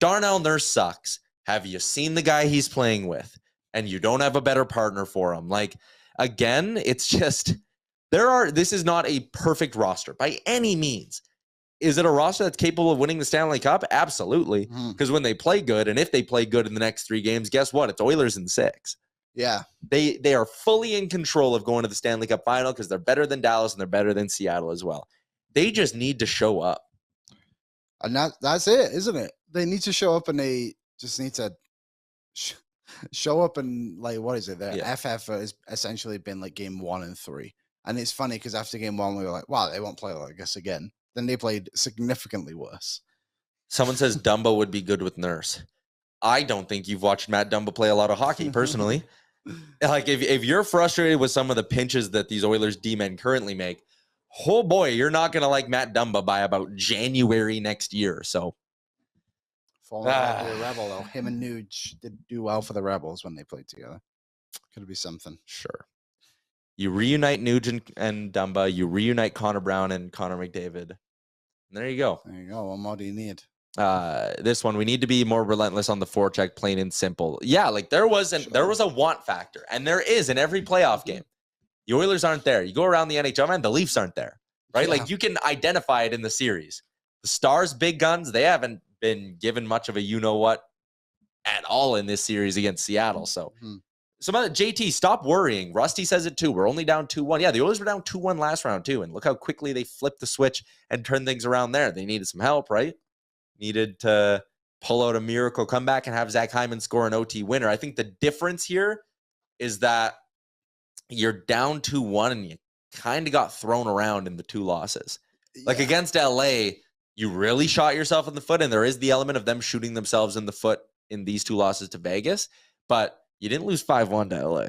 Darnell Nurse sucks. Have you seen the guy he's playing with? And you don't have a better partner for him. Like, again, it's just, this is not a perfect roster by any means. Is it a roster that's capable of winning the Stanley Cup? Absolutely. Because when they play good, and if they play good in the next 3 games, guess what? It's Oilers in 6. Yeah. They are fully in control of going to the Stanley Cup final because they're better than Dallas and they're better than Seattle as well. They just need to show up. And that's it, isn't it? They need to show up, and they just need to show up, and like, what is it? The FF has essentially been like game 1 and 3. And it's funny because after game 1, we were like, wow, they won't play like this again. Then they played significantly worse. Someone says Dumba would be good with Nurse. I don't think you've watched Matt Dumba play a lot of hockey, personally. Like, if you're frustrated with some of the pinches that these Oilers D-men currently make, oh boy, you're not going to like Matt Dumba by about January next year. So, falling back to the Rebel, though. Him and Nuge did do well for the Rebels when they played together. Could be something. Sure. You reunite Nuge and Dumba. You reunite Connor Brown and Connor McDavid. And there you go. There you go. What more do you need? This one, we need to be more relentless on the forecheck, plain and simple. Yeah, like there was a want factor, and there is in every playoff game. The Oilers aren't there. You go around the NHL, man, the Leafs aren't there, right? Yeah. Like, you can identify it in the series. The Stars' big guns, they haven't been given much of a you-know-what at all in this series against Seattle. So, JT, stop worrying. Rusty says it too. We're only down 2-1. Yeah, the Oilers were down 2-1 last round too, and look how quickly they flipped the switch and turned things around there. They needed some help, right? Needed to pull out a miracle comeback and have Zach Hyman score an OT winner. I think the difference here is that you're down 2-1 and you kind of got thrown around in the 2 losses. Yeah. Like against LA, you really shot yourself in the foot, and there is the element of them shooting themselves in the foot in these 2 losses to Vegas, but you didn't lose 5-1 to LA.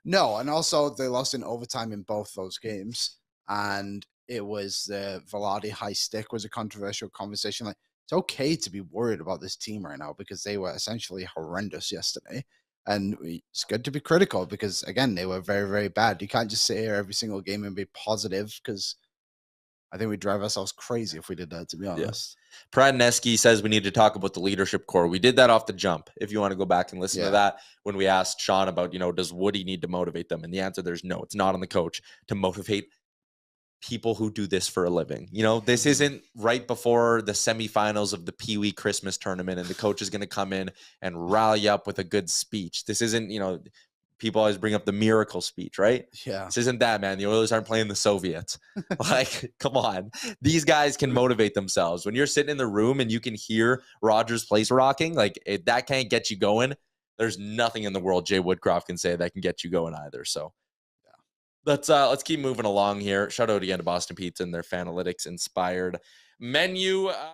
No, and also they lost in overtime in both those games, and it was the Velarde high stick was a controversial conversation. Like, it's okay to be worried about this team right now because they were essentially horrendous yesterday. And it's good to be critical because, again, they were very, very bad. You can't just sit here every single game and be positive because I think we'd drive ourselves crazy if we did that, to be honest. Yeah. Pradneski says we need to talk about the leadership core. We did that off the jump. If you want to go back and listen to that, when we asked Sean about, does Woody need to motivate them? And the answer there's no. It's not on the coach to motivate people who do this for a living. This isn't right before the semifinals of the Pee Wee Christmas tournament and the coach is going to come in and rally up with a good speech. This isn't, people always bring up the miracle speech, right? Yeah. This isn't that, man. The Oilers aren't playing the Soviets. Like, come on. These guys can motivate themselves. When you're sitting in the room and you can hear Rogers Place rocking, like that can't get you going. There's nothing in the world Jay Woodcroft can say that can get you going either. So let's keep moving along here. Shout out again to Boston Pizza and their Fanalytics inspired menu.